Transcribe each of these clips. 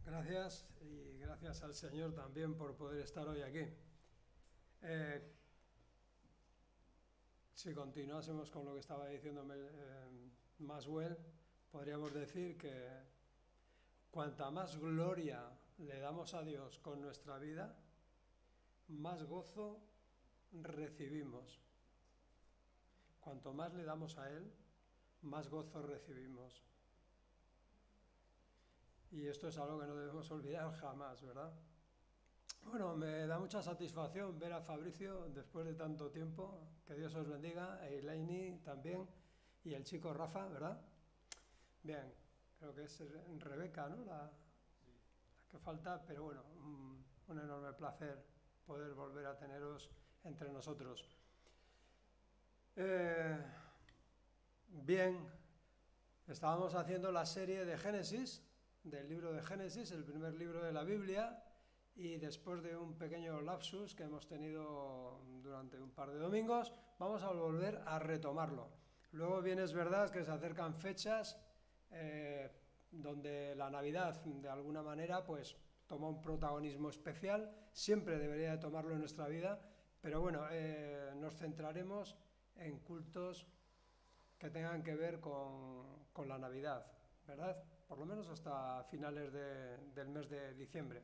Gracias y gracias al Señor también por poder estar hoy aquí. Eh, si continuásemos con lo que estaba diciendo Maswell, podríamos decir que cuanta más gloria le damos a Dios con nuestra vida, más gozo recibimos. Cuanto más le damos a Él, más gozo recibimos. Y esto es algo que no debemos olvidar jamás, ¿verdad? Bueno, me da mucha satisfacción ver a Fabricio después de tanto tiempo. Que Dios os bendiga, a Elaine también, y el chico Rafa, ¿verdad? Bien, creo que es Rebeca, ¿no? La que falta, pero bueno, un enorme placer poder volver a teneros entre nosotros. Bien, estábamos haciendo la serie de Génesis, del libro de Génesis, el primer libro de la Biblia, y después de un pequeño lapsus que hemos tenido durante un par de domingos, vamos a volver a retomarlo. Luego bien es verdad que se acercan fechas donde la Navidad de alguna manera pues toma un protagonismo especial, siempre debería de tomarlo en nuestra vida, pero bueno, nos centraremos en cultos que tengan que ver con la Navidad, ¿verdad? Por lo menos hasta finales del mes de diciembre.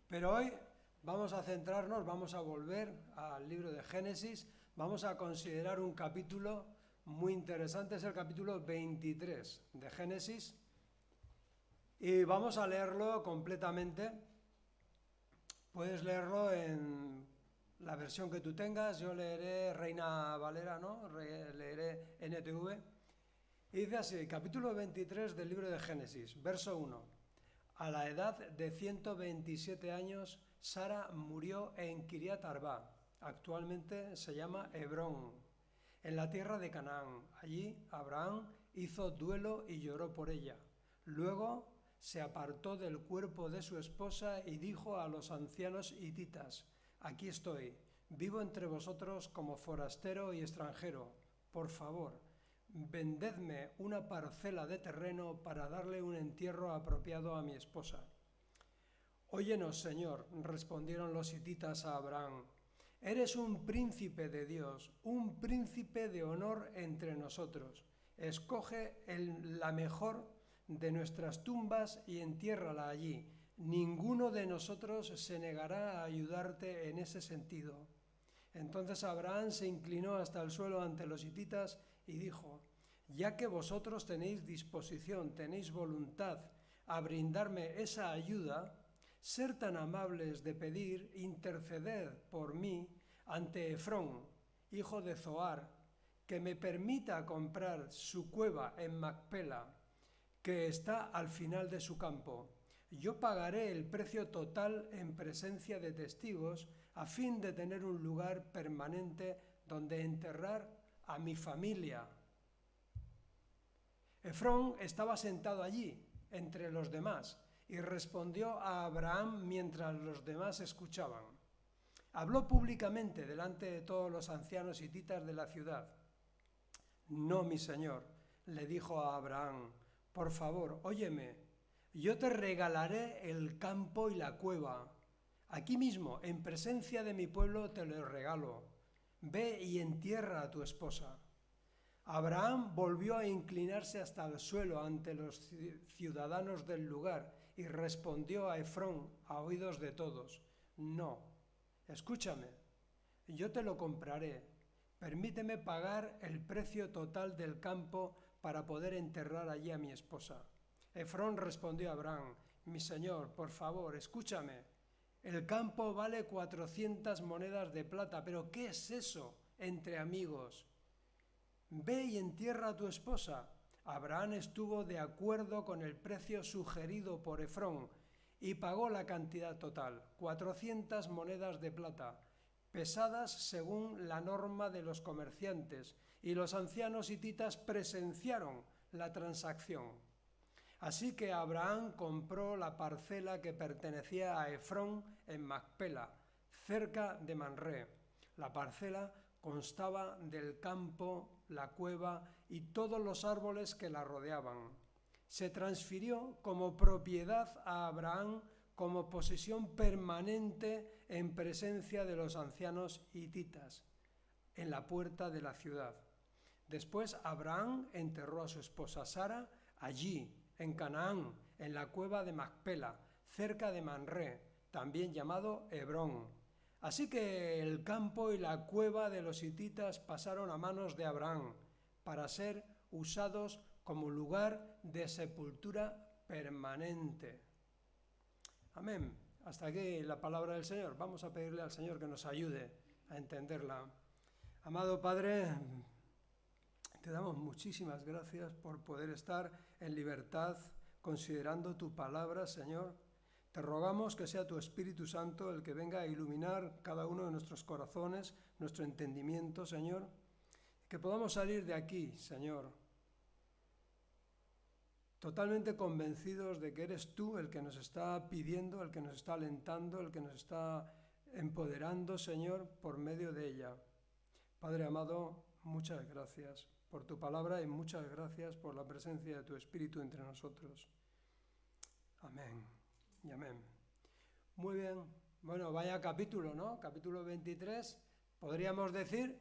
Pero hoy vamos a centrarnos, vamos a volver al libro de Génesis, vamos a considerar un capítulo muy interesante, es el capítulo 23 de Génesis, y vamos a leerlo completamente. Puedes leerlo en la versión que tú tengas, yo leeré Reina Valera, ¿no? Leeré NTV. Y dice así, capítulo 23 del libro de Génesis, verso 1. A la edad de 127 años, Sara murió en Kiriat Arba, actualmente se llama Hebrón, en la tierra de Canaán. Allí Abraham hizo duelo y lloró por ella. Luego se apartó del cuerpo de su esposa y dijo a los ancianos hititas, aquí estoy, vivo entre vosotros como forastero y extranjero. Por favor, vendedme una parcela de terreno para darle un entierro apropiado a mi esposa. Óyenos, Señor, respondieron los hititas a Abraham. Eres un príncipe de Dios, un príncipe de honor entre nosotros. Escoge la mejor de nuestras tumbas y entiérrala allí. Ninguno de nosotros se negará a ayudarte en ese sentido. Entonces Abraham se inclinó hasta el suelo ante los hititas y dijo, ya que vosotros tenéis disposición, tenéis voluntad a brindarme esa ayuda, ser tan amables de pedir, interceder por mí ante Efrón, hijo de Zohar, que me permita comprar su cueva en Macpela, que está al final de su campo. Yo pagaré el precio total en presencia de testigos a fin de tener un lugar permanente donde enterrar a mi familia. Efrón estaba sentado allí, entre los demás, y respondió a Abraham mientras los demás escuchaban. Habló públicamente delante de todos los ancianos hititas de la ciudad. No, mi señor, le dijo a Abraham, por favor, óyeme, yo te regalaré el campo y la cueva. Aquí mismo, en presencia de mi pueblo, te lo regalo. Ve y entierra a tu esposa. Abraham volvió a inclinarse hasta el suelo ante los ciudadanos del lugar y respondió a Efrón a oídos de todos, no, escúchame, yo te lo compraré, permíteme pagar el precio total del campo para poder enterrar allí a mi esposa. Efrón respondió a Abraham, mi señor, por favor, escúchame, el campo vale 400 monedas de plata, pero ¿qué es eso entre amigos? Ve y entierra a tu esposa. Abraham estuvo de acuerdo con el precio sugerido por Efrón y pagó la cantidad total, 400 monedas de plata, pesadas según la norma de los comerciantes, y los ancianos hititas presenciaron la transacción. Así que Abraham compró la parcela que pertenecía a Efrón en Macpela, cerca de Manré. La parcela constaba del campo, la cueva y todos los árboles que la rodeaban. se transfirió como propiedad a Abraham como posesión permanente en presencia de los ancianos hititas, en la puerta de la ciudad. Después Abraham enterró a su esposa Sara allí, en Canaán, en la cueva de Macpela, cerca de Manré, también llamado Hebrón. Así que el campo y la cueva de los hititas pasaron a manos de Abraham para ser usados como lugar de sepultura permanente. Amén. Hasta aquí la palabra del Señor. Vamos a pedirle al Señor que nos ayude a entenderla. Amado Padre, te damos muchísimas gracias por poder estar en libertad considerando tu palabra, Señor. Te rogamos que sea tu Espíritu Santo el que venga a iluminar cada uno de nuestros corazones, nuestro entendimiento, Señor. Que podamos salir de aquí, Señor, totalmente convencidos de que eres tú el que nos está pidiendo, el que nos está alentando, el que nos está empoderando, Señor, por medio de ella. Padre amado, muchas gracias por tu palabra y muchas gracias por la presencia de tu Espíritu entre nosotros. Amén y amén. Muy bien, bueno, vaya capítulo, ¿no? Capítulo 23, podríamos decir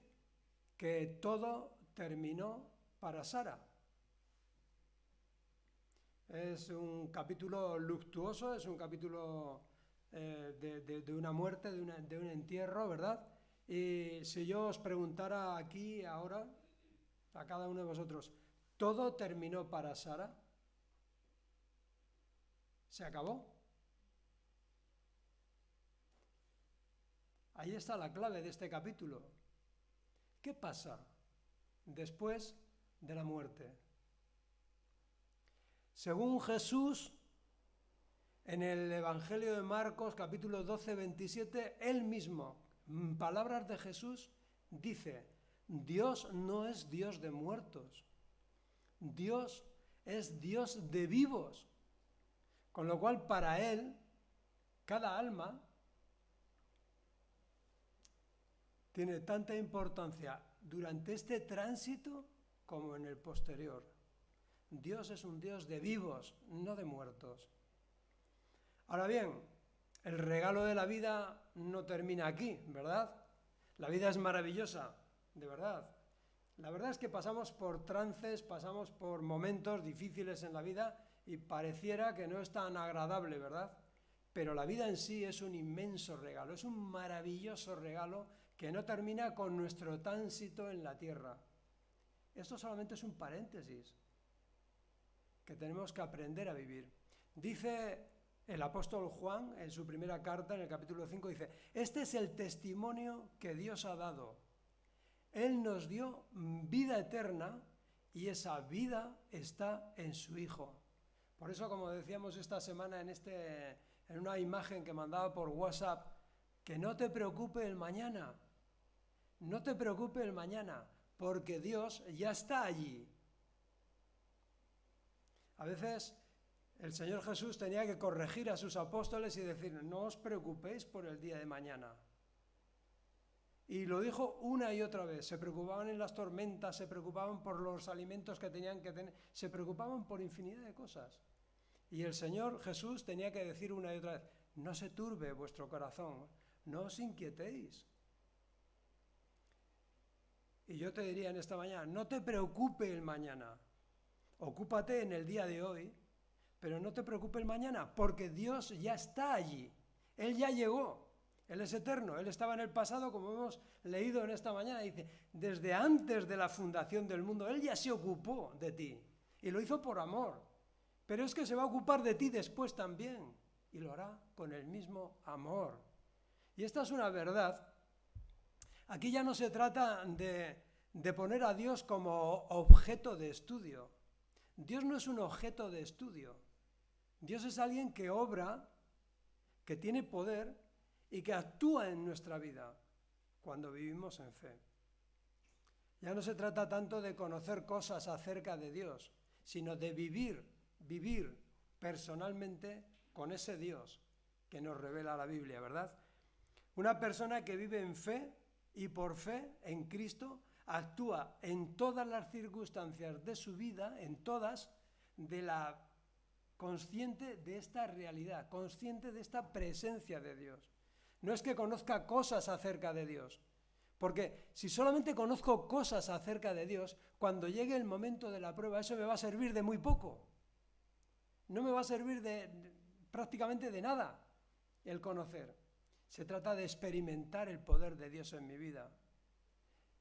que todo terminó para Sara. Es un capítulo luctuoso, es un capítulo de una muerte, de un entierro, ¿verdad? Y si yo os preguntara aquí, ahora, a cada uno de vosotros, ¿todo terminó para Sara? ¿Se acabó? Ahí está la clave de este capítulo. ¿Qué pasa después de la muerte? Según Jesús, en el Evangelio de Marcos, capítulo 12, 27, él mismo, en palabras de Jesús, dice: Dios no es Dios de muertos, Dios es Dios de vivos. Con lo cual, para él, cada alma tiene tanta importancia durante este tránsito como en el posterior. Dios es un Dios de vivos, no de muertos. Ahora bien, el regalo de la vida no termina aquí, ¿verdad? La vida es maravillosa, de verdad. La verdad es que pasamos por trances, pasamos por momentos difíciles en la vida y pareciera que no es tan agradable, ¿verdad? Pero la vida en sí es un inmenso regalo, es un maravilloso regalo que no termina con nuestro tránsito en la tierra. Esto solamente es un paréntesis que tenemos que aprender a vivir. Dice el apóstol Juan en su primera carta, en el capítulo 5, dice: este es el testimonio que Dios ha dado. Él nos dio vida eterna y esa vida está en su Hijo. Por eso, como decíamos esta semana en una imagen que mandaba por WhatsApp, que no te preocupe el mañana, no te preocupe el mañana, porque Dios ya está allí. A veces el Señor Jesús tenía que corregir a sus apóstoles y decir: no os preocupéis por el día de mañana. Y lo dijo una y otra vez. Se preocupaban en las tormentas, se preocupaban por los alimentos que tenían que tener, se preocupaban por infinidad de cosas. Y el Señor Jesús tenía que decir una y otra vez: no se turbe vuestro corazón, no os inquietéis. Y yo te diría en esta mañana: no te preocupe el mañana, ocúpate en el día de hoy, pero no te preocupe el mañana, porque Dios ya está allí, Él ya llegó, Él es eterno, Él estaba en el pasado, como hemos leído en esta mañana, dice: desde antes de la fundación del mundo, Él ya se ocupó de ti, y lo hizo por amor, pero es que se va a ocupar de ti después también, y lo hará con el mismo amor. Y esta es una verdad. Aquí ya no se trata de poner a Dios como objeto de estudio. Dios no es un objeto de estudio. Dios es alguien que obra, que tiene poder y que actúa en nuestra vida cuando vivimos en fe. Ya no se trata tanto de conocer cosas acerca de Dios, sino de vivir personalmente con ese Dios que nos revela la Biblia, ¿verdad? Una persona que vive en fe y por fe en Cristo actúa en todas las circunstancias de su vida, en todas, de la consciente de esta realidad, consciente de esta presencia de Dios. No es que conozca cosas acerca de Dios, porque si solamente conozco cosas acerca de Dios, cuando llegue el momento de la prueba, eso me va a servir de muy poco. No me va a servir prácticamente de nada el conocer. Se trata de experimentar el poder de Dios en mi vida.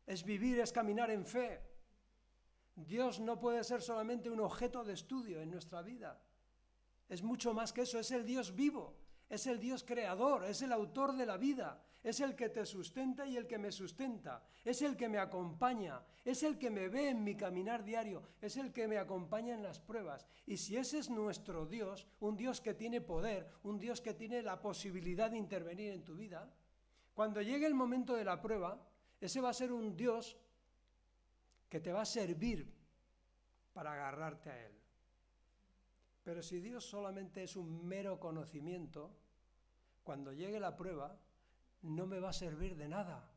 Es vivir, es caminar en fe. Dios no puede ser solamente un objeto de estudio en nuestra vida. Es mucho más que eso, es el Dios vivo, es el Dios creador, es el autor de la vida, es el que te sustenta y el que me sustenta, es el que me acompaña, es el que me ve en mi caminar diario, es el que me acompaña en las pruebas. Y si ese es nuestro Dios, un Dios que tiene poder, un Dios que tiene la posibilidad de intervenir en tu vida, cuando llegue el momento de la prueba, ese va a ser un Dios que te va a servir para agarrarte a Él. Pero si Dios solamente es un mero conocimiento, cuando llegue la prueba, no me va a servir de nada.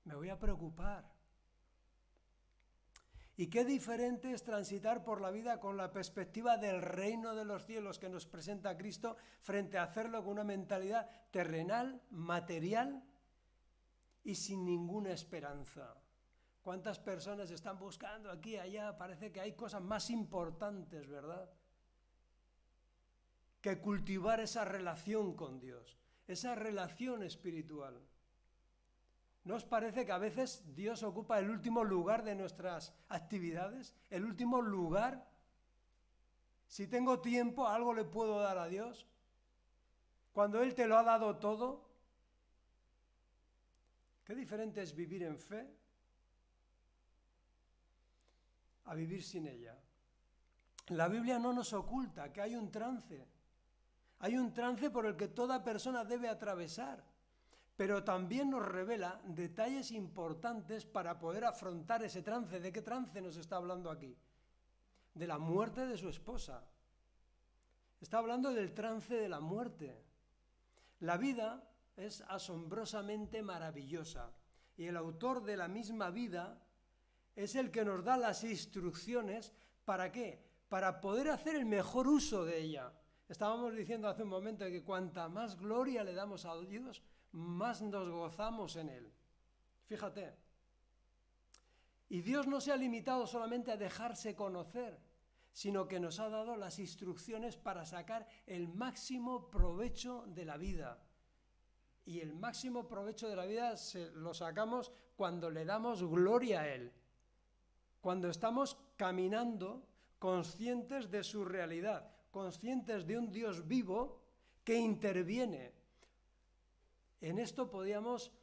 Me voy a preocupar. Y qué diferente es transitar por la vida con la perspectiva del reino de los cielos que nos presenta Cristo frente a hacerlo con una mentalidad terrenal, material y sin ninguna esperanza. ¿Cuántas personas están buscando aquí y allá? Parece que hay cosas más importantes, ¿verdad?, que cultivar esa relación con Dios, esa relación espiritual. ¿No os parece que a veces Dios ocupa el último lugar de nuestras actividades? ¿El último lugar? Si tengo tiempo, ¿algo le puedo dar a Dios? Cuando Él te lo ha dado todo. Qué diferente es vivir en fe a vivir sin ella. La Biblia no nos oculta que hay un trance por el que toda persona debe atravesar, pero también nos revela detalles importantes para poder afrontar ese trance. ¿De qué trance nos está hablando aquí? De la muerte de su esposa. Está hablando del trance de la muerte. La vida es asombrosamente maravillosa y el autor de la misma vida es el que nos da las instrucciones. ¿Para qué? Para poder hacer el mejor uso de ella. Estábamos diciendo hace un momento que cuanta más gloria le damos a Dios, más nos gozamos en Él. Fíjate. Y Dios no se ha limitado solamente a dejarse conocer, sino que nos ha dado las instrucciones para sacar el máximo provecho de la vida. Y el máximo provecho de la vida lo sacamos cuando le damos gloria a Él. Cuando estamos caminando conscientes de su realidad, conscientes de un Dios vivo que interviene. En esto podríamos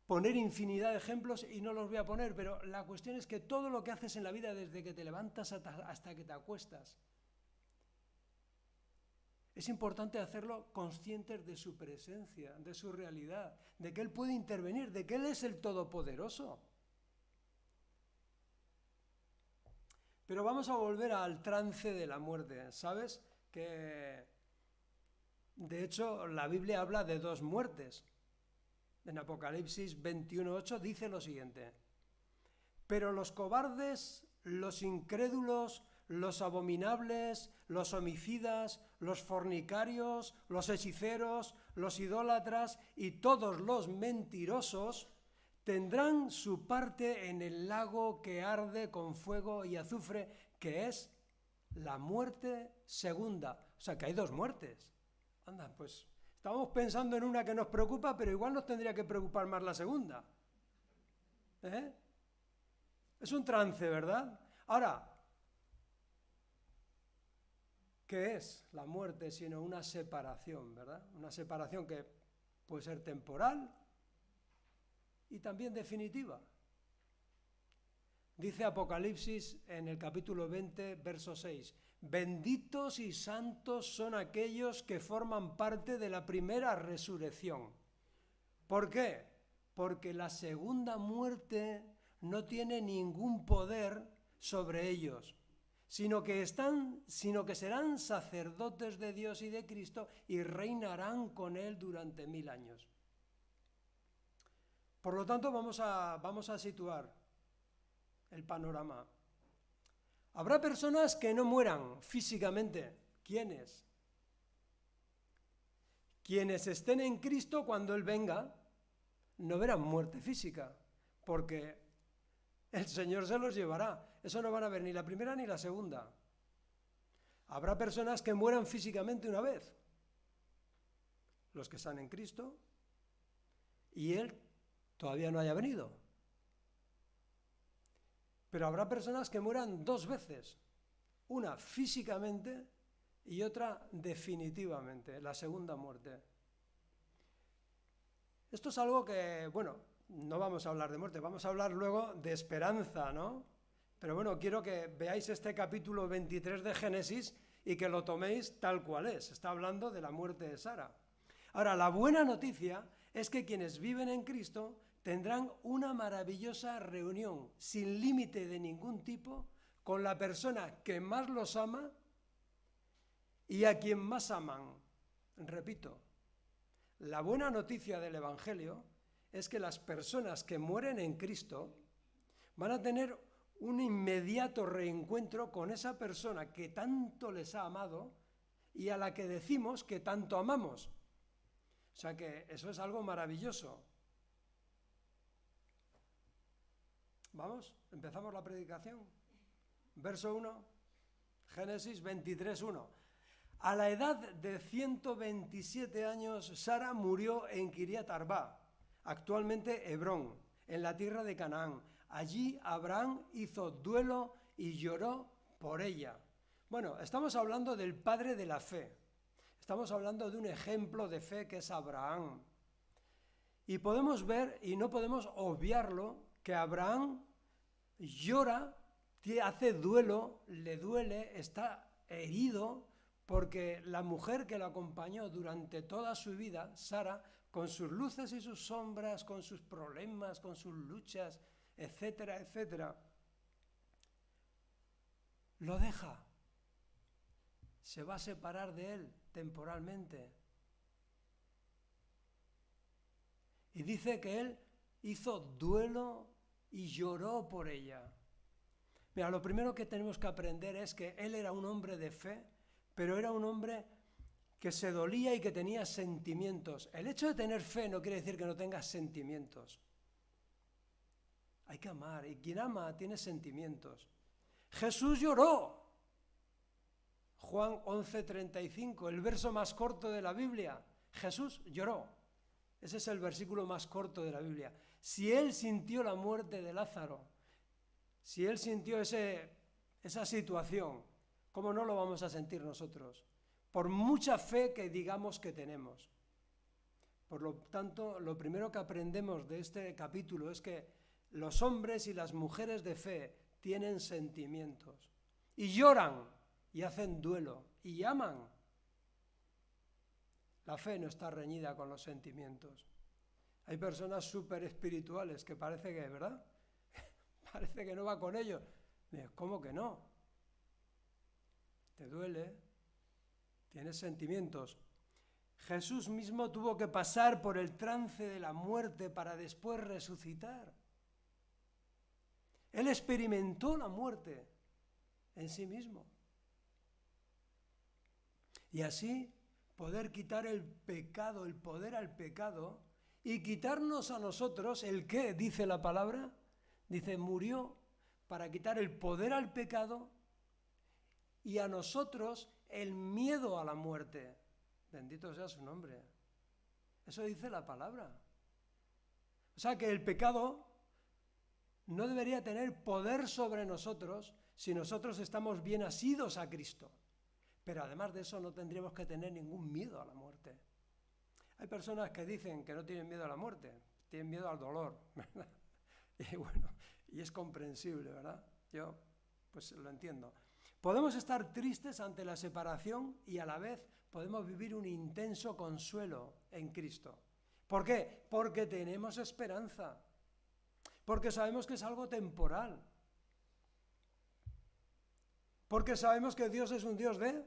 poner infinidad de ejemplos y no los voy a poner, pero la cuestión es que todo lo que haces en la vida, desde que te levantas hasta que te acuestas, es importante hacerlo conscientes de su presencia, de su realidad, de que Él puede intervenir, de que Él es el Todopoderoso. Pero vamos a volver al trance de la muerte. ¿Sabes? Que de hecho la Biblia habla de dos muertes. En Apocalipsis 21:8 dice lo siguiente: pero los cobardes, los incrédulos, los abominables, los homicidas, los fornicarios, los hechiceros, los idólatras y todos los mentirosos tendrán su parte en el lago que arde con fuego y azufre, que es la muerte segunda. O sea, que hay dos muertes. Anda, pues estamos pensando en una que nos preocupa, pero igual nos tendría que preocupar más la segunda. Es un trance, ¿verdad? Ahora, ¿qué es la muerte sino una separación, ¿verdad? Una separación que puede ser temporal y también definitiva. Dice Apocalipsis en el capítulo 20, verso 6, benditos y santos son aquellos que forman parte de la primera resurrección. ¿Por qué? Porque la segunda muerte no tiene ningún poder sobre ellos, sino que serán sacerdotes de Dios y de Cristo y reinarán con Él durante 1000 años. Por lo tanto, vamos a situar el panorama. Habrá personas que no mueran físicamente. ¿Quiénes? Quienes estén en Cristo cuando Él venga no verán muerte física, porque el Señor se los llevará. Eso no van a ver ni la primera ni la segunda. Habrá personas que mueran físicamente una vez, los que están en Cristo, y Él todavía no haya venido. Pero habrá personas que mueran dos veces, una físicamente y otra definitivamente, la segunda muerte. Esto es algo que, bueno, no vamos a hablar de muerte, vamos a hablar luego de esperanza, ¿no? Pero bueno, quiero que veáis este capítulo 23 de Génesis y que lo toméis tal cual es. Está hablando de la muerte de Sara. Ahora, la buena noticia es que quienes viven en Cristo tendrán una maravillosa reunión sin límite de ningún tipo con la persona que más los ama y a quien más aman. Repito, la buena noticia del Evangelio es que las personas que mueren en Cristo van a tener un inmediato reencuentro con esa persona que tanto les ha amado y a la que decimos que tanto amamos. O sea que eso es algo maravilloso. Vamos, empezamos la predicación. Verso 1, Génesis 23:1. A la edad de 127 años, Sara murió en Kiriat Arba, actualmente Hebrón, en la tierra de Canaán. Allí Abraham hizo duelo y lloró por ella. Bueno, estamos hablando del padre de la fe. Estamos hablando de un ejemplo de fe que es Abraham. Y podemos ver, y no podemos obviarlo, que Abraham llora, hace duelo, le duele, está herido, porque la mujer que lo acompañó durante toda su vida, Sara, con sus luces y sus sombras, con sus problemas, con sus luchas, etcétera, etcétera, lo deja. Se va a separar de él temporalmente. Y dice que él hizo duelo y lloró por ella. Mira, lo primero que tenemos que aprender es que él era un hombre de fe, pero era un hombre que se dolía y que tenía sentimientos. El hecho de tener fe no quiere decir que no tengas sentimientos. Hay que amar, y quien ama tiene sentimientos. Jesús lloró. Juan 11:35, el verso más corto de la Biblia. Jesús lloró. Ese es el versículo más corto de la Biblia. Si él sintió la muerte de Lázaro, si él sintió esa situación, ¿cómo no lo vamos a sentir nosotros? Por mucha fe que digamos que tenemos. Por lo tanto, lo primero que aprendemos de este capítulo es que los hombres y las mujeres de fe tienen sentimientos. Y lloran, y hacen duelo, y aman. La fe no está reñida con los sentimientos. Hay personas súper espirituales que parece que, ¿verdad? Parece que no va con ellos. ¿Cómo que no? Te duele, tienes sentimientos. Jesús mismo tuvo que pasar por el trance de la muerte para después resucitar. Él experimentó la muerte en sí mismo. Y así poder quitar el pecado, el poder al pecado, y quitarnos a nosotros el qué, dice la palabra. Dice, murió para quitar el poder al pecado y a nosotros el miedo a la muerte. Bendito sea su nombre. Eso dice la palabra. O sea que el pecado no debería tener poder sobre nosotros si nosotros estamos bien asidos a Cristo. Pero además de eso no tendríamos que tener ningún miedo a la muerte. Hay personas que dicen que no tienen miedo a la muerte, tienen miedo al dolor, ¿verdad? Y bueno, y es comprensible, ¿verdad? Yo pues lo entiendo. Podemos estar tristes ante la separación y a la vez podemos vivir un intenso consuelo en Cristo. ¿Por qué? Porque tenemos esperanza. Porque sabemos que es algo temporal. Porque sabemos que Dios es un Dios de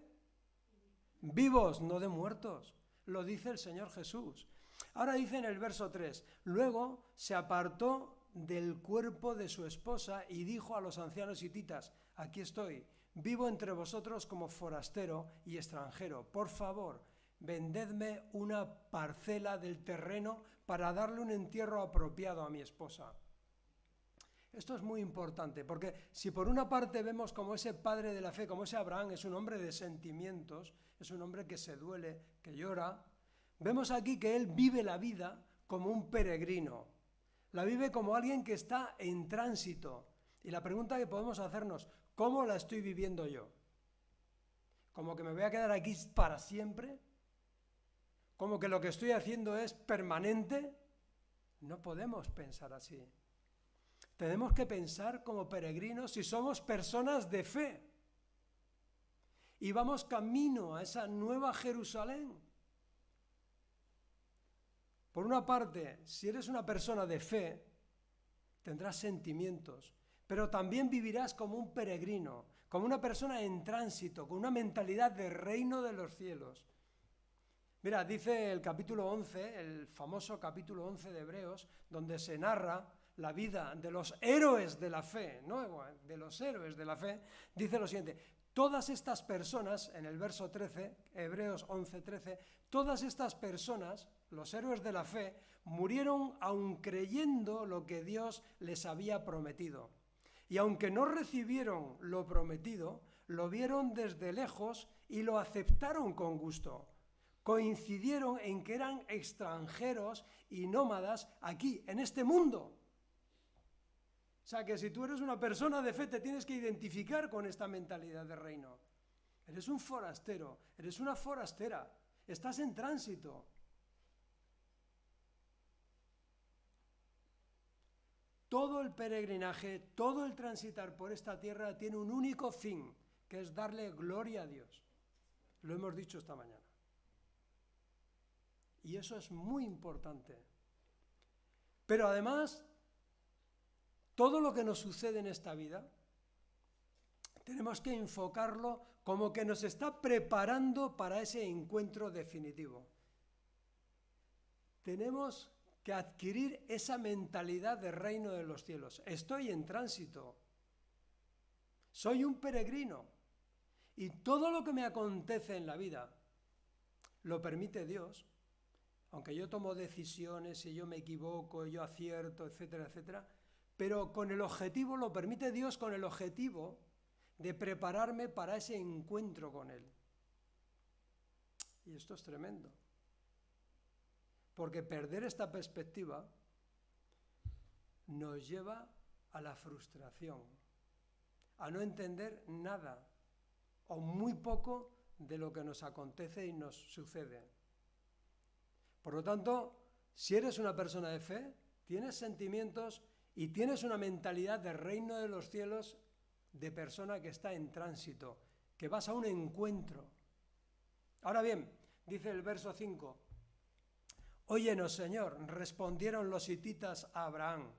vivos, no de muertos. Lo dice el Señor Jesús. Ahora dice en el verso 3, luego se apartó del cuerpo de su esposa y dijo a los ancianos hititas, aquí estoy, vivo entre vosotros como forastero y extranjero. Por favor, vendedme una parcela del terreno para darle un entierro apropiado a mi esposa. Esto es muy importante, porque si por una parte vemos como ese padre de la fe, como ese Abraham, es un hombre de sentimientos, es un hombre que se duele, que llora, vemos aquí que él vive la vida como un peregrino, la vive como alguien que está en tránsito. Y la pregunta que podemos hacernos, ¿cómo la estoy viviendo yo? ¿Como que me voy a quedar aquí para siempre? ¿Como que lo que estoy haciendo es permanente? No podemos pensar así. Tenemos que pensar como peregrinos y somos personas de fe. Y vamos camino a esa nueva Jerusalén. Por una parte, si eres una persona de fe, tendrás sentimientos, pero también vivirás como un peregrino, como una persona en tránsito, con una mentalidad de reino de los cielos. Mira, dice el capítulo 11, el famoso capítulo 11 de Hebreos, donde se narra la vida de los héroes de la fe, no de los héroes de la fe, dice lo siguiente: todas estas personas, en el verso 13, Hebreos 11:13, todas estas personas, los héroes de la fe, murieron aun creyendo lo que Dios les había prometido. Y aunque no recibieron lo prometido, lo vieron desde lejos y lo aceptaron con gusto. Coincidieron en que eran extranjeros y nómadas aquí, en este mundo. O sea que si tú eres una persona de fe, te tienes que identificar con esta mentalidad de reino. Eres un forastero, eres una forastera, estás en tránsito. Todo el peregrinaje, todo el transitar por esta tierra tiene un único fin, que es darle gloria a Dios. Lo hemos dicho esta mañana. Y eso es muy importante. Pero además, todo lo que nos sucede en esta vida, tenemos que enfocarlo como que nos está preparando para ese encuentro definitivo. Tenemos que adquirir esa mentalidad de reino de los cielos. Estoy en tránsito. Soy un peregrino. Y todo lo que me acontece en la vida lo permite Dios. Aunque yo tomo decisiones y yo me equivoco, yo acierto, etcétera, etcétera, pero con el objetivo, lo permite Dios con el objetivo de prepararme para ese encuentro con Él. Y esto es tremendo. Porque perder esta perspectiva nos lleva a la frustración, a no entender nada o muy poco de lo que nos acontece y nos sucede. Por lo tanto, si eres una persona de fe, tienes sentimientos y tienes una mentalidad de reino de los cielos, de persona que está en tránsito, que vas a un encuentro. Ahora bien, dice el verso 5, «Óyenos, Señor», respondieron los hititas a Abraham,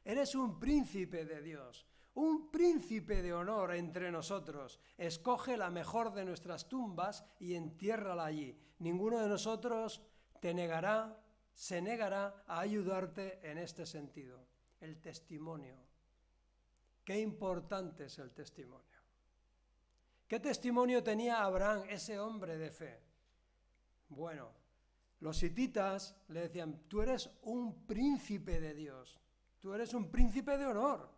«eres un príncipe de Dios, un príncipe de honor entre nosotros. Escoge la mejor de nuestras tumbas y entiérrala allí. Ninguno de nosotros se negará a ayudarte en este sentido». El testimonio. Qué importante es el testimonio. ¿Qué testimonio tenía Abraham, ese hombre de fe? Bueno, los hititas le decían, tú eres un príncipe de Dios, tú eres un príncipe de honor.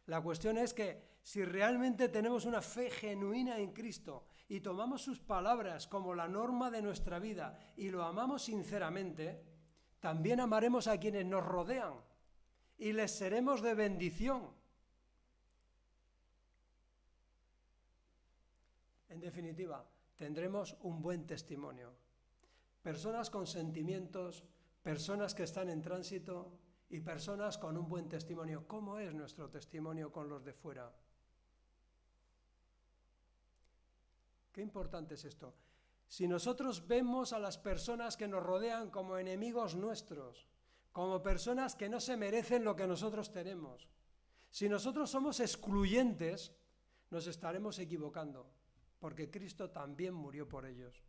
La cuestión es que si realmente tenemos una fe genuina en Cristo y tomamos sus palabras como la norma de nuestra vida y lo amamos sinceramente, también amaremos a quienes nos rodean y les seremos de bendición. En definitiva, tendremos un buen testimonio. Personas con sentimientos, personas que están en tránsito y personas con un buen testimonio. ¿Cómo es nuestro testimonio con los de fuera? Qué importante es esto. Si nosotros vemos a las personas que nos rodean como enemigos nuestros, como personas que no se merecen lo que nosotros tenemos, si nosotros somos excluyentes, nos estaremos equivocando, porque Cristo también murió por ellos.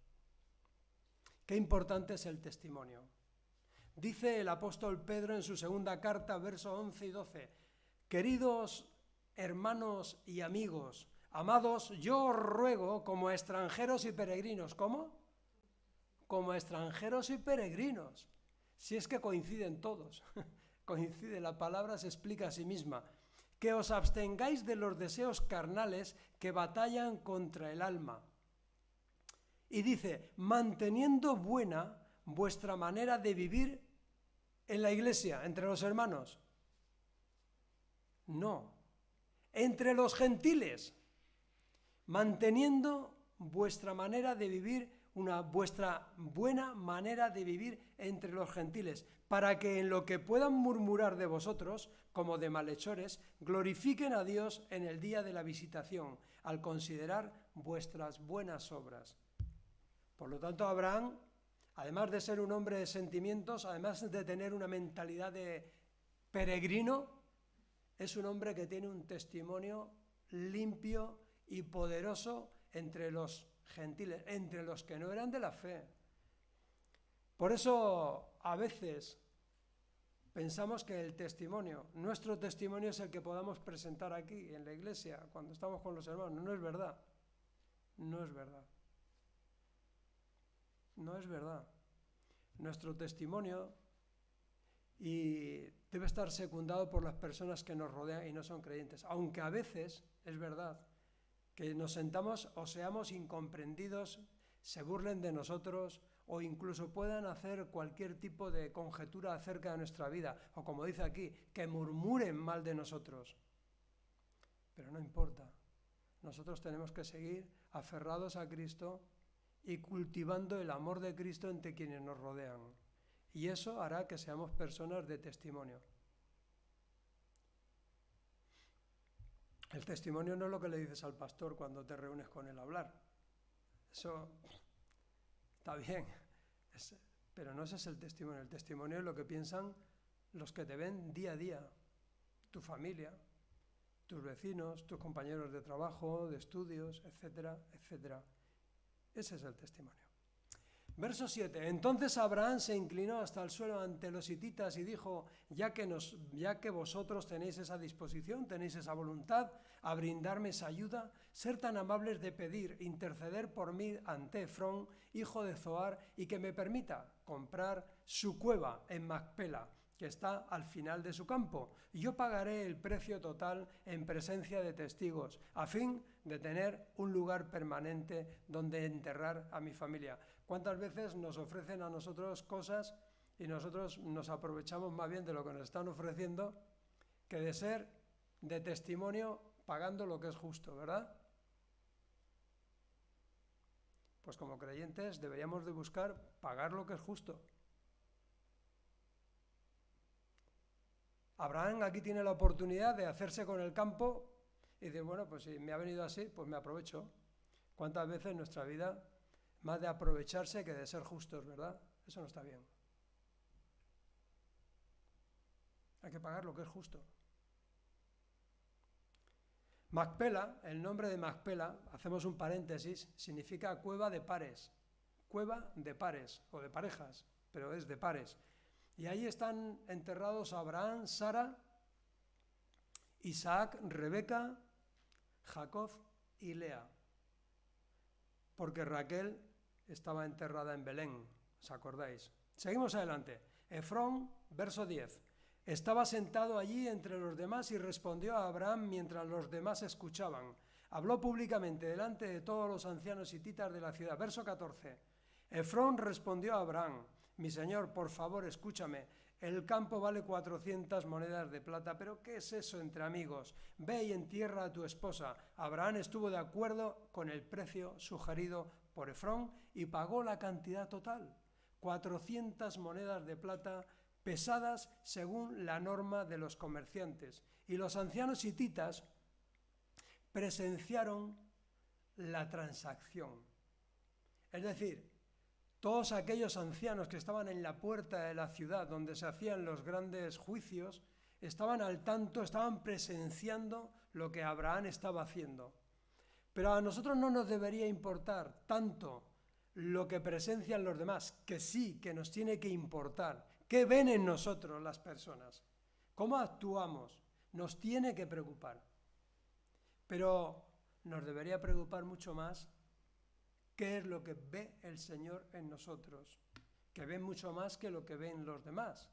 Qué importante es el testimonio. Dice el apóstol Pedro en su segunda carta, versos 11 y 12, «Queridos hermanos y amigos, amados, yo os ruego como extranjeros y peregrinos. ¿Cómo? Como extranjeros y peregrinos. Si es que coinciden todos. Coincide, la palabra se explica a sí misma. Que os abstengáis de los deseos carnales que batallan contra el alma. Y dice, manteniendo buena vuestra manera de vivir en la iglesia, entre los hermanos. No, entre los gentiles, manteniendo vuestra manera de vivir, vuestra buena manera de vivir entre los gentiles, para que en lo que puedan murmurar de vosotros, como de malhechores, glorifiquen a Dios en el día de la visitación, al considerar vuestras buenas obras. Por lo tanto, Abraham, además de ser un hombre de sentimientos, además de tener una mentalidad de peregrino, es un hombre que tiene un testimonio limpio y poderoso entre los gentiles, entre los que no eran de la fe. Por eso, a veces, pensamos que el testimonio, nuestro testimonio es el que podamos presentar aquí, en la iglesia, cuando estamos con los hermanos. No es verdad. No es verdad. No es verdad. Nuestro testimonio debe estar secundado por las personas que nos rodean y no son creyentes. Aunque a veces, es verdad, que nos sentamos o seamos incomprendidos, se burlen de nosotros o incluso puedan hacer cualquier tipo de conjetura acerca de nuestra vida, o como dice aquí, que murmuren mal de nosotros. Pero no importa. Nosotros tenemos que seguir aferrados a Cristo y cultivando el amor de Cristo entre quienes nos rodean. Y eso hará que seamos personas de testimonio. El testimonio no es lo que le dices al pastor cuando te reúnes con él a hablar. Eso está bien, pero no ese es el testimonio. El testimonio es lo que piensan los que te ven día a día, tu familia, tus vecinos, tus compañeros de trabajo, de estudios, etcétera, etcétera. Ese es el testimonio. Verso 7. Entonces Abraham se inclinó hasta el suelo ante los hititas y dijo, ya que vosotros tenéis esa disposición, tenéis esa voluntad, a brindarme esa ayuda, ser tan amables de pedir, interceder por mí ante Efrón, hijo de Zohar, y que me permita comprar su cueva en Macpela, que está al final de su campo. Y yo pagaré el precio total en presencia de testigos, a fin de tener un lugar permanente donde enterrar a mi familia. ¿Cuántas veces nos ofrecen a nosotros cosas y nosotros nos aprovechamos más bien de lo que nos están ofreciendo que de ser de testimonio pagando lo que es justo, ¿verdad? Pues como creyentes deberíamos de buscar pagar lo que es justo. Abraham aquí tiene la oportunidad de hacerse con el campo y de, bueno, pues si me ha venido así, pues me aprovecho. ¿Cuántas veces en nuestra vida más de aprovecharse que de ser justos, verdad? Eso no está bien. Hay que pagar lo que es justo. Macpela, el nombre de Macpela, hacemos un paréntesis, significa cueva de pares. Cueva de pares, o de parejas, pero es de pares. Y ahí están enterrados Abraham, Sara, Isaac, Rebeca, Jacob y Lea. Porque Raquel estaba enterrada en Belén, ¿os acordáis? Seguimos adelante. Efrón, verso 10. Estaba sentado allí entre los demás y respondió a Abraham mientras los demás escuchaban. Habló públicamente delante de todos los ancianos hititas de la ciudad. Verso 14. Efrón respondió a Abraham, mi señor, por favor, escúchame. El campo vale 400 monedas de plata, pero ¿qué es eso entre amigos? Ve y entierra a tu esposa. Abraham estuvo de acuerdo con el precio sugerido por Efrón y pagó la cantidad total, 400 monedas de plata pesadas según la norma de los comerciantes. Y los ancianos hititas presenciaron la transacción. Es decir, todos aquellos ancianos que estaban en la puerta de la ciudad donde se hacían los grandes juicios, estaban al tanto, estaban presenciando lo que Abraham estaba haciendo. Pero a nosotros no nos debería importar tanto lo que presencian los demás, que sí, que nos tiene que importar. ¿Qué ven en nosotros las personas? ¿Cómo actuamos? Nos tiene que preocupar. Pero nos debería preocupar mucho más qué es lo que ve el Señor en nosotros, que ve mucho más que lo que ven los demás,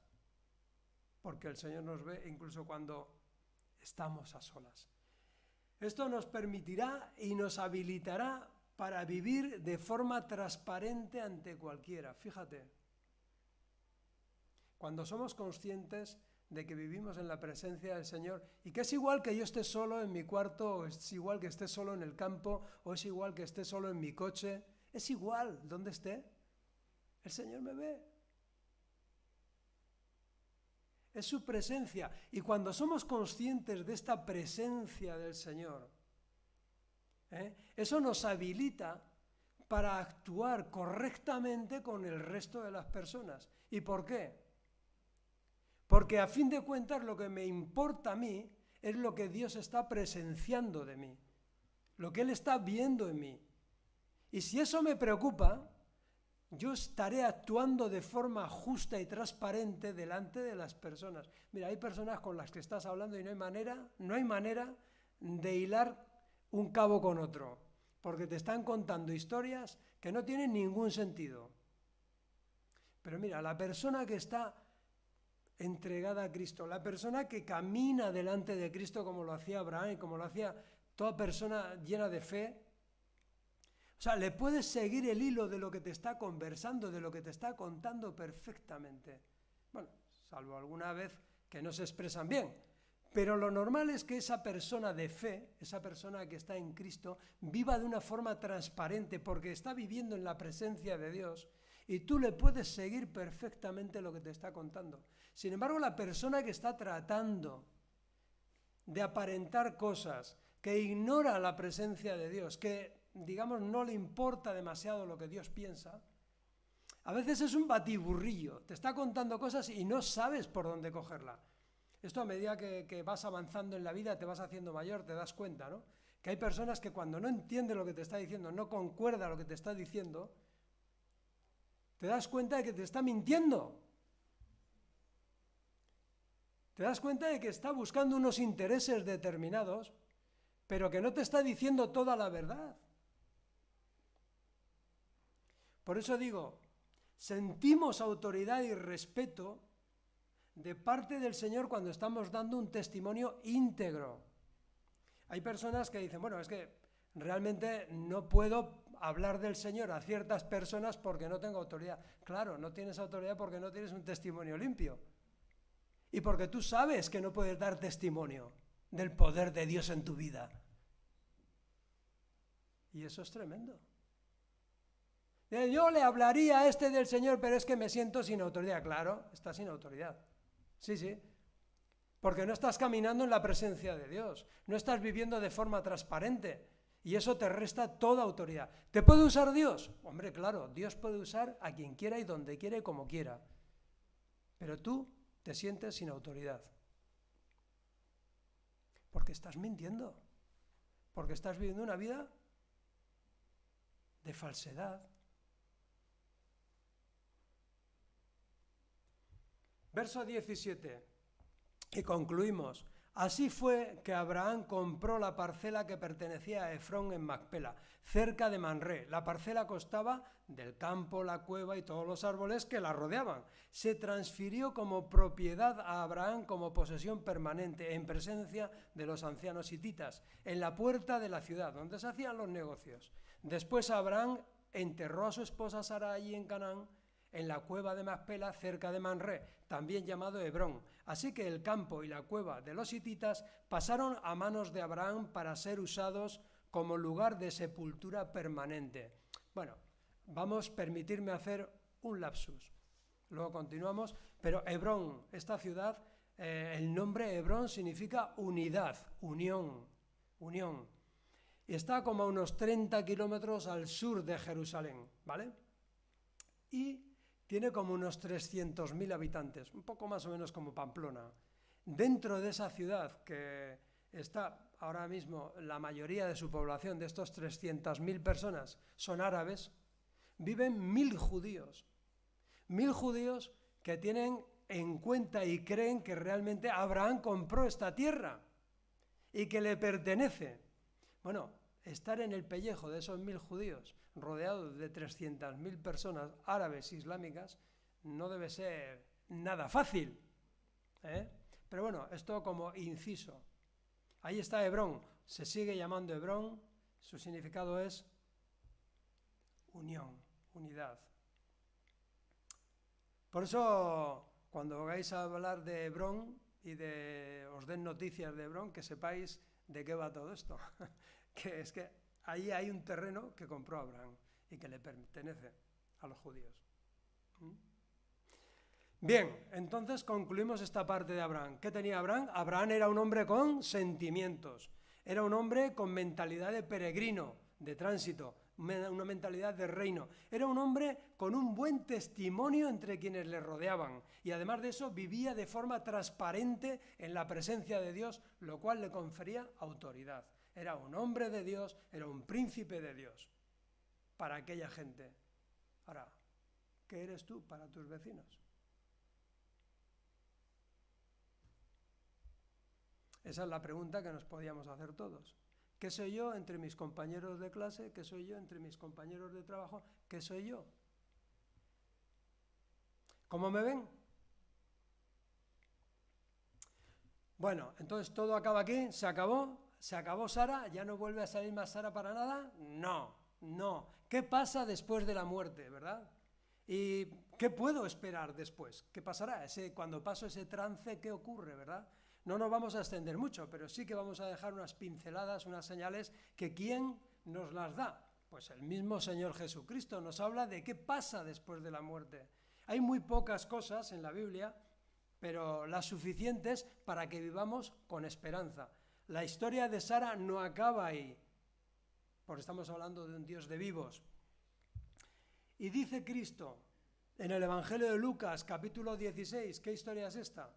porque el Señor nos ve incluso cuando estamos a solas. Esto nos permitirá y nos habilitará para vivir de forma transparente ante cualquiera. Fíjate, cuando somos conscientes de que vivimos en la presencia del Señor y que es igual que yo esté solo en mi cuarto, o es igual que esté solo en el campo, o es igual que esté solo en mi coche, es igual donde esté, el Señor me ve. Es su presencia. Y cuando somos conscientes de esta presencia del Señor, eso nos habilita para actuar correctamente con el resto de las personas. ¿Y por qué? Porque a fin de cuentas lo que me importa a mí es lo que Dios está presenciando de mí, lo que Él está viendo en mí. Y si eso me preocupa, yo estaré actuando de forma justa y transparente delante de las personas. Mira, hay personas con las que estás hablando y no hay manera de hilar un cabo con otro, porque te están contando historias que no tienen ningún sentido. Pero mira, la persona que está entregada a Cristo, la persona que camina delante de Cristo como lo hacía Abraham y como lo hacía toda persona llena de fe, o sea, le puedes seguir el hilo de lo que te está conversando, de lo que te está contando perfectamente. Bueno, salvo alguna vez que no se expresan bien. Pero lo normal es que esa persona de fe, esa persona que está en Cristo, viva de una forma transparente porque está viviendo en la presencia de Dios y tú le puedes seguir perfectamente lo que te está contando. Sin embargo, la persona que está tratando de aparentar cosas, que ignora la presencia de Dios, que digamos, no le importa demasiado lo que Dios piensa, a veces es un batiburrillo, te está contando cosas y no sabes por dónde cogerla. Esto a medida que vas avanzando en la vida, te vas haciendo mayor, te das cuenta, ¿no? Que hay personas que cuando no entienden lo que te está diciendo, no concuerda lo que te está diciendo, te das cuenta de que te está mintiendo. Te das cuenta de que está buscando unos intereses determinados, pero que no te está diciendo toda la verdad. Por eso digo, sentimos autoridad y respeto de parte del Señor cuando estamos dando un testimonio íntegro. Hay personas que dicen, bueno, es que realmente no puedo hablar del Señor a ciertas personas porque no tengo autoridad. Claro, no tienes autoridad porque no tienes un testimonio limpio. Y porque tú sabes que no puedes dar testimonio del poder de Dios en tu vida. Y eso es tremendo. Yo le hablaría a este del Señor, pero es que me siento sin autoridad. Claro, estás sin autoridad. Sí, sí. Porque no estás caminando en la presencia de Dios. No estás viviendo de forma transparente. Y eso te resta toda autoridad. ¿Te puede usar Dios? Hombre, claro, Dios puede usar a quien quiera y donde quiera y como quiera. Pero tú te sientes sin autoridad. Porque estás mintiendo. Porque estás viviendo una vida de falsedad. Verso 17, y concluimos. Así fue que Abraham compró la parcela que pertenecía a Efrón en Macpela, cerca de Manré. La parcela constaba del campo, la cueva y todos los árboles que la rodeaban. Se transfirió como propiedad a Abraham como posesión permanente, en presencia de los ancianos hititas, en la puerta de la ciudad, donde se hacían los negocios. Después Abraham enterró a su esposa Sara allí en Canaán, en la cueva de Macpela, cerca de Manré, también llamado Hebrón. Así que el campo y la cueva de los hititas pasaron a manos de Abraham para ser usados como lugar de sepultura permanente. Bueno, permitirme hacer un lapsus. Luego continuamos, pero Hebrón, esta ciudad, el nombre Hebrón significa unidad, unión. Y está como a unos 30 kilómetros al sur de Jerusalén, ¿vale? Y tiene como unos 300.000 habitantes, un poco más o menos como Pamplona. Dentro de esa ciudad, que está ahora mismo la mayoría de su población, de estos 300.000 personas, son árabes, viven 1.000 judíos. 1.000 judíos que tienen en cuenta y creen que realmente Abraham compró esta tierra y que le pertenece. Bueno, estar en el pellejo de esos 1000 judíos, rodeados de 300.000 personas árabes islámicas, no debe ser nada fácil, ¿eh? Pero bueno, esto como inciso. Ahí está Hebrón, se sigue llamando Hebrón, su significado es unión, unidad. Por eso, cuando vais a hablar de Hebrón y os den noticias de Hebrón, que sepáis de qué va todo esto. Que es que ahí hay un terreno que compró Abraham y que le pertenece a los judíos. Bien, entonces concluimos esta parte de Abraham. ¿Qué tenía Abraham? Abraham era un hombre con sentimientos, era un hombre con mentalidad de peregrino, de tránsito, una mentalidad de reino. Era un hombre con un buen testimonio entre quienes le rodeaban y además de eso vivía de forma transparente en la presencia de Dios, lo cual le confería autoridad. Era un hombre de Dios, era un príncipe de Dios para aquella gente. Ahora, ¿qué eres tú para tus vecinos? Esa es la pregunta que nos podíamos hacer todos. ¿Qué soy yo entre mis compañeros de clase? ¿Qué soy yo entre mis compañeros de trabajo? ¿Qué soy yo? ¿Cómo me ven? Bueno, entonces todo acaba aquí, se acabó Sara, ya no vuelve a salir más Sara para nada. No. ¿Qué pasa después de la muerte, verdad? ¿Y qué puedo esperar después? ¿Qué pasará? Cuando paso ese trance, ¿qué ocurre, verdad? No nos vamos a extender mucho, pero sí que vamos a dejar unas pinceladas, unas señales que ¿quién nos las da? Pues el mismo Señor Jesucristo nos habla de qué pasa después de la muerte. Hay muy pocas cosas en la Biblia, pero las suficientes para que vivamos con esperanza. La historia de Sara no acaba ahí, porque estamos hablando de un Dios de vivos. Y dice Cristo en el Evangelio de Lucas, capítulo 16, ¿qué historia es esta?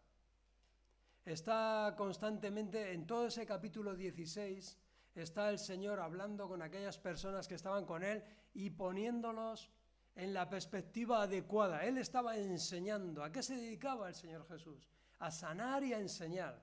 Está constantemente, en todo ese capítulo 16, está el Señor hablando con aquellas personas que estaban con Él y poniéndolos en la perspectiva adecuada. Él estaba enseñando. ¿A qué se dedicaba el Señor Jesús? A sanar y a enseñar,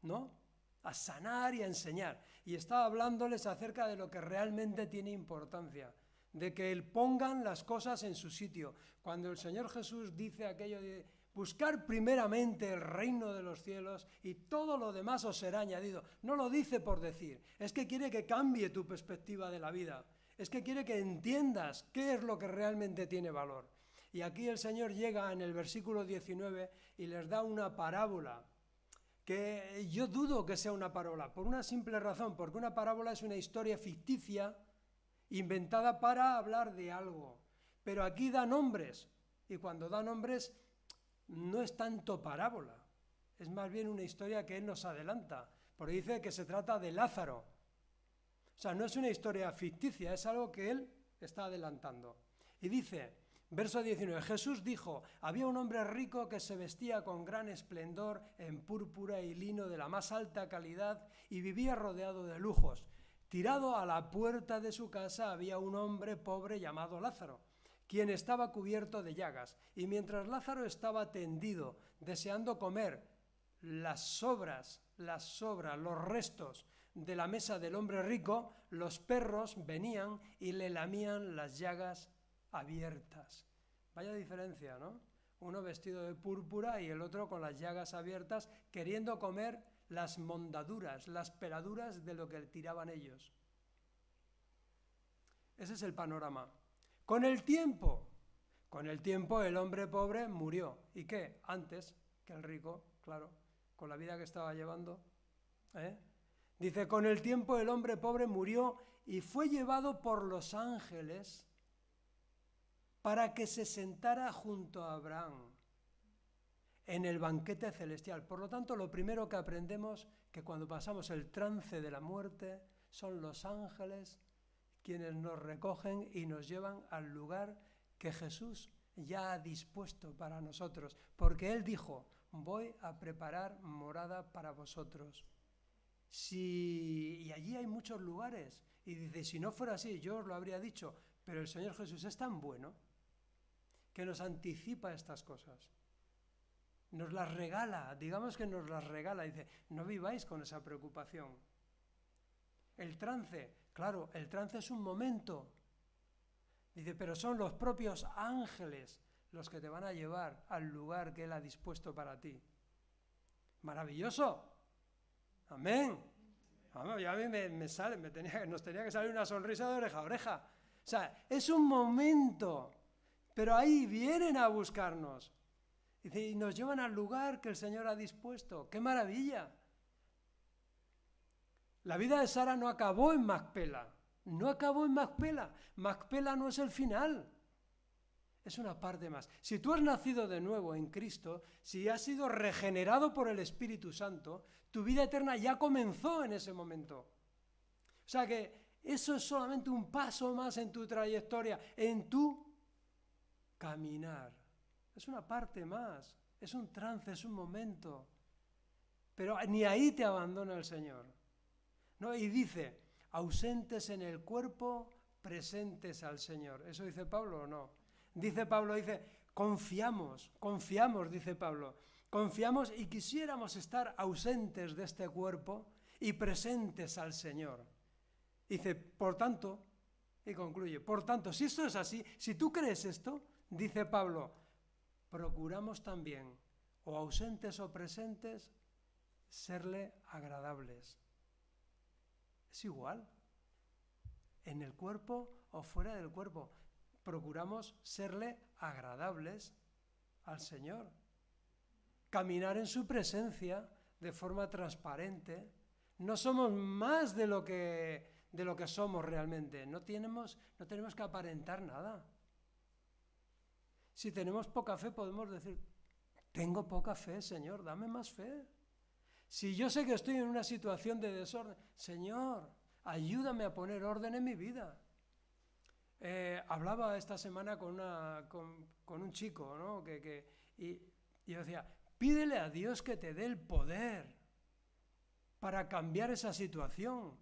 ¿no? A sanar y a enseñar. Y estaba hablándoles acerca de lo que realmente tiene importancia, de que Él pongan las cosas en su sitio. Cuando el Señor Jesús dice aquello de buscar primeramente el reino de los cielos y todo lo demás os será añadido. No lo dice por decir, es que quiere que cambie tu perspectiva de la vida, es que quiere que entiendas qué es lo que realmente tiene valor. Y aquí el Señor llega en el versículo 19 y les da una parábola, que yo dudo que sea una parábola, por una simple razón, porque una parábola es una historia ficticia inventada para hablar de algo, pero aquí da nombres, y cuando da nombres no es tanto parábola, es más bien una historia que Él nos adelanta, porque dice que se trata de Lázaro. O sea, no es una historia ficticia, es algo que Él está adelantando. Y dice, verso 19, Jesús dijo, había un hombre rico que se vestía con gran esplendor en púrpura y lino de la más alta calidad y vivía rodeado de lujos. Tirado a la puerta de su casa había un hombre pobre llamado Lázaro, quien estaba cubierto de llagas, y mientras Lázaro estaba tendido, deseando comer las sobras, los restos de la mesa del hombre rico, los perros venían y le lamían las llagas abiertas. Vaya diferencia, ¿no? Uno vestido de púrpura y el otro con las llagas abiertas, queriendo comer las mondaduras, las peladuras de lo que tiraban ellos. Ese es el panorama. Con el tiempo el hombre pobre murió. ¿Y qué? Antes que el rico, claro, con la vida que estaba llevando. Dice, con el tiempo el hombre pobre murió y fue llevado por los ángeles para que se sentara junto a Abraham en el banquete celestial. Por lo tanto, lo primero que aprendemos que cuando pasamos el trance de la muerte son los ángeles quienes nos recogen y nos llevan al lugar que Jesús ya ha dispuesto para nosotros, porque Él dijo, voy a preparar morada para vosotros. Y allí hay muchos lugares, y dice, si no fuera así, yo os lo habría dicho, pero el Señor Jesús es tan bueno que nos anticipa estas cosas. Nos las regala, digamos que nos las regala, dice, no viváis con esa preocupación. el trance. Claro, el trance es un momento. Dice, pero son los propios ángeles los que te van a llevar al lugar que Él ha dispuesto para ti. ¡Maravilloso! ¡Amén! Vamos, ya a mí nos tenía que salir una sonrisa de oreja a oreja. O sea, es un momento, pero ahí vienen a buscarnos. Dice, y nos llevan al lugar que el Señor ha dispuesto. ¡Qué maravilla! La vida de Sara no acabó en Macpela. No acabó en Macpela. Macpela no es el final. Es una parte más. Si tú has nacido de nuevo en Cristo, si has sido regenerado por el Espíritu Santo, tu vida eterna ya comenzó en ese momento. O sea que eso es solamente un paso más en tu trayectoria, en tu caminar. Es una parte más, es un trance, es un momento. Pero ni ahí te abandona el Señor. ¿No? Y dice, ausentes en el cuerpo, presentes al Señor. ¿Eso dice Pablo o no? Dice Pablo, confiamos, dice Pablo. Confiamos y quisiéramos estar ausentes de este cuerpo y presentes al Señor. Dice, por tanto, y concluye, por tanto, si esto es así, si tú crees esto, dice Pablo, procuramos también, o ausentes o presentes, serle agradables. Es igual, en el cuerpo o fuera del cuerpo, procuramos serle agradables al Señor. Caminar en su presencia de forma transparente. No somos más de lo que somos realmente. No tenemos que aparentar nada. Si tenemos poca fe, podemos decir, tengo poca fe, Señor, dame más fe. Si yo sé que estoy en una situación de desorden, Señor, ayúdame a poner orden en mi vida. Hablaba esta semana con un chico, ¿no? Y yo decía, pídele a Dios que te dé el poder para cambiar esa situación.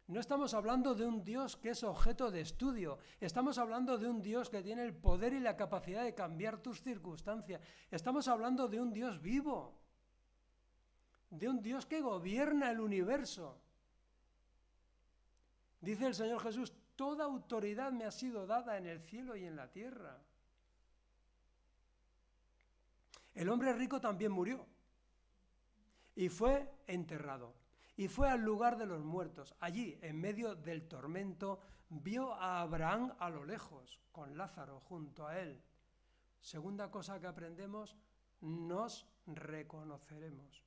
No estamos hablando de un Dios que es objeto de estudio, estamos hablando de un Dios que tiene el poder y la capacidad de cambiar tus circunstancias. Estamos hablando de un Dios vivo, de un Dios que gobierna el universo. Dice el Señor Jesús, toda autoridad me ha sido dada en el cielo y en la tierra. El hombre rico también murió y fue enterrado. Y fue al lugar de los muertos. Allí, en medio del tormento, vio a Abraham a lo lejos, con Lázaro junto a él. Segunda cosa que aprendemos, nos reconoceremos.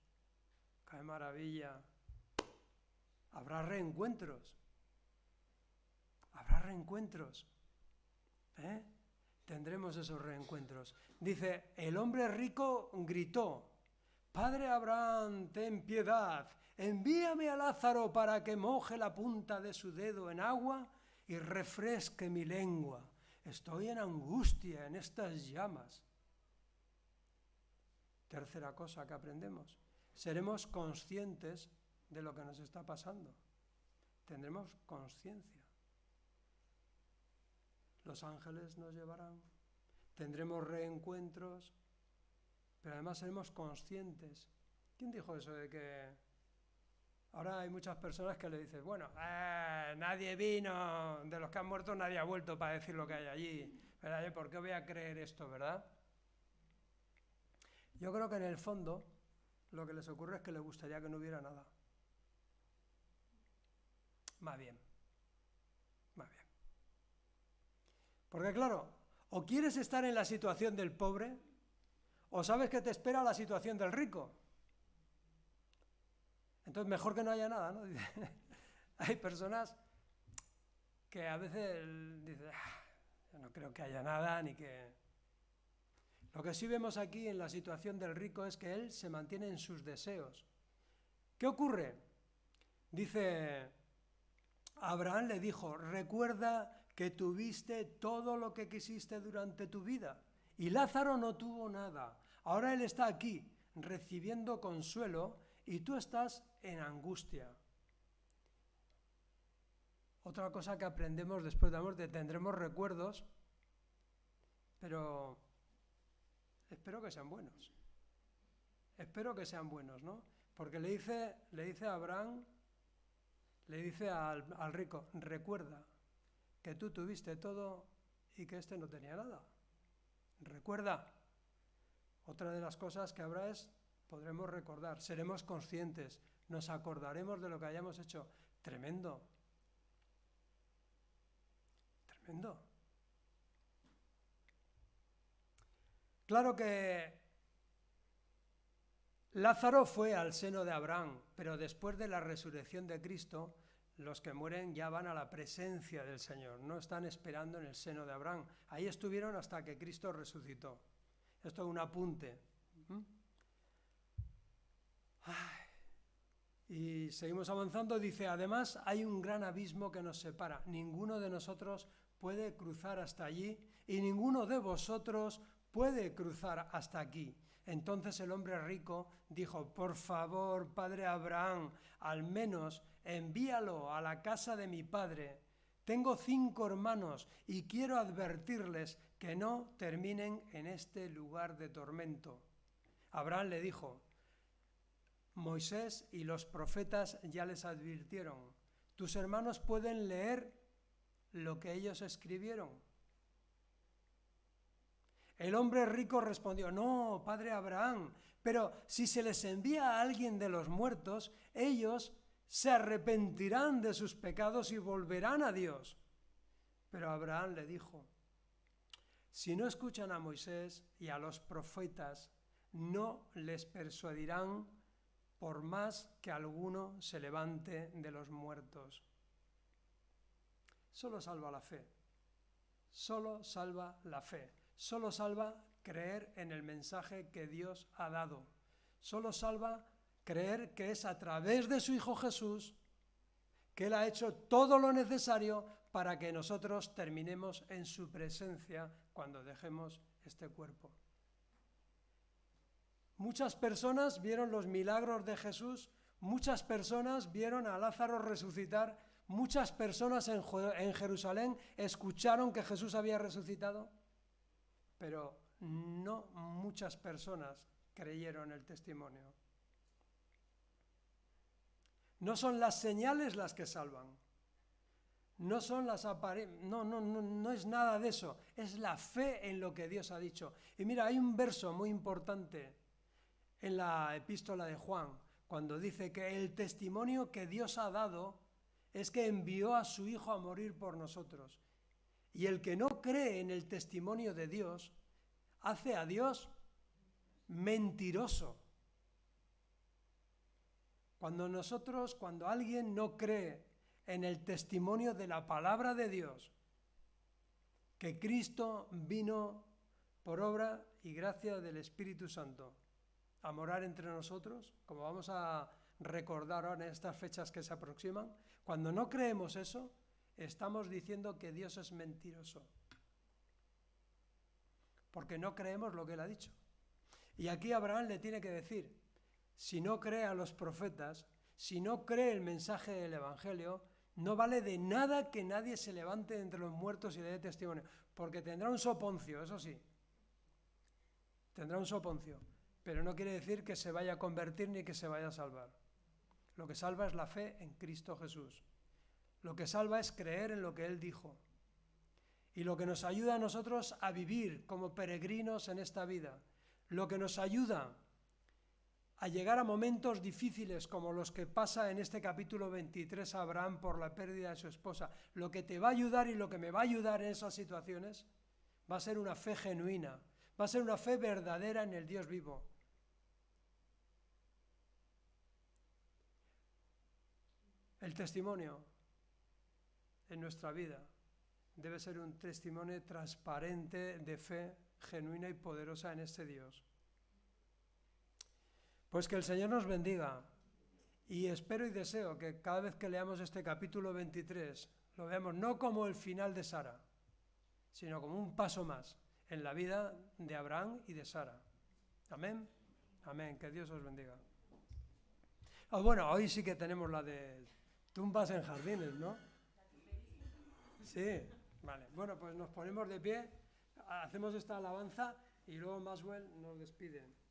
¡Qué maravilla! Habrá reencuentros. Habrá reencuentros. Tendremos esos reencuentros. Dice, el hombre rico gritó, Padre Abraham, ten piedad, envíame a Lázaro para que moje la punta de su dedo en agua y refresque mi lengua. Estoy en angustia en estas llamas. Tercera cosa que aprendemos, seremos conscientes de lo que nos está pasando. Tendremos conciencia. Los ángeles nos llevarán, tendremos reencuentros, pero además seremos conscientes. ¿Quién dijo eso de que ahora hay muchas personas que le dicen, bueno, nadie vino, de los que han muerto nadie ha vuelto para decir lo que hay allí, ¿verdad? ¿Por qué voy a creer esto, verdad? Yo creo que en el fondo lo que les ocurre es que les gustaría que no hubiera nada. Más bien. Porque claro, o quieres estar en la situación del pobre, o sabes que te espera la situación del rico. Entonces mejor que no haya nada, ¿no? Hay personas que a veces dicen, yo no creo que haya nada, ni que... Lo que sí vemos aquí en la situación del rico es que él se mantiene en sus deseos. ¿Qué ocurre? Dice, Abraham le dijo, recuerda que tuviste todo lo que quisiste durante tu vida, y Lázaro no tuvo nada. Ahora él está aquí, recibiendo consuelo, y tú estás en angustia. Otra cosa que aprendemos después de la muerte, tendremos recuerdos, pero espero que sean buenos. Espero que sean buenos, ¿no? Porque le dice a Abraham, Le dice al rico, recuerda que tú tuviste todo y que este no tenía nada. Recuerda. Otra de las cosas que habrá es, podremos recordar, seremos conscientes, nos acordaremos de lo que hayamos hecho. Tremendo. Tremendo. Claro que Lázaro fue al seno de Abraham, pero después de la resurrección de Cristo, los que mueren ya van a la presencia del Señor, no están esperando en el seno de Abraham. Ahí estuvieron hasta que Cristo resucitó. Esto es un apunte. Y seguimos avanzando, dice, además hay un gran abismo que nos separa. Ninguno de nosotros puede cruzar hasta allí y ninguno de vosotros puede cruzar hasta aquí. Entonces el hombre rico dijo, por favor, padre Abraham, al menos envíalo a la casa de mi padre. Tengo 5 hermanos y quiero advertirles que no terminen en este lugar de tormento. Abraham le dijo, Moisés y los profetas ya les advirtieron, tus hermanos pueden leer lo que ellos escribieron. El hombre rico respondió, no, padre Abraham, pero si se les envía a alguien de los muertos, ellos se arrepentirán de sus pecados y volverán a Dios. Pero Abraham le dijo, si no escuchan a Moisés y a los profetas, no les persuadirán por más que alguno se levante de los muertos. Solo salva la fe. Solo salva la fe. Solo salva creer en el mensaje que Dios ha dado. Solo salva creer que es a través de su Hijo Jesús que Él ha hecho todo lo necesario para que nosotros terminemos en su presencia cuando dejemos este cuerpo. Muchas personas vieron los milagros de Jesús, muchas personas vieron a Lázaro resucitar, muchas personas en Jerusalén escucharon que Jesús había resucitado, pero no muchas personas creyeron el testimonio. No son las señales las que salvan, no son las no es nada de eso, es la fe en lo que Dios ha dicho. Y mira, hay un verso muy importante en la epístola de Juan, cuando dice que el testimonio que Dios ha dado es que envió a su Hijo a morir por nosotros. Y el que no cree en el testimonio de Dios, hace a Dios mentiroso. Cuando alguien no cree en el testimonio de la palabra de Dios, que Cristo vino por obra y gracia del Espíritu Santo a morar entre nosotros, como vamos a recordar ahora en estas fechas que se aproximan, cuando no creemos eso, estamos diciendo que Dios es mentiroso, porque no creemos lo que Él ha dicho. Y aquí Abraham le tiene que decir, si no cree a los profetas, si no cree el mensaje del Evangelio, no vale de nada que nadie se levante entre los muertos y le dé testimonio, porque tendrá un soponcio, eso sí, tendrá un soponcio, pero no quiere decir que se vaya a convertir ni que se vaya a salvar. Lo que salva es la fe en Cristo Jesús. Lo que salva es creer en lo que Él dijo. Y lo que nos ayuda a nosotros a vivir como peregrinos en esta vida, lo que nos ayuda a llegar a momentos difíciles como los que pasa en este capítulo 23 a Abraham por la pérdida de su esposa, lo que te va a ayudar y lo que me va a ayudar en esas situaciones va a ser una fe genuina, va a ser una fe verdadera en el Dios vivo. El testimonio en nuestra vida debe ser un testimonio transparente de fe genuina y poderosa en este Dios. Pues que el Señor nos bendiga y espero y deseo que cada vez que leamos este capítulo 23 lo veamos no como el final de Sara, sino como un paso más en la vida de Abraham y de Sara. Amén. Amén. Que Dios os bendiga. Bueno, hoy sí que tenemos la de tumbas en jardines, ¿no? Sí, vale. Bueno, pues nos ponemos de pie, hacemos esta alabanza y luego Maxwell nos despide.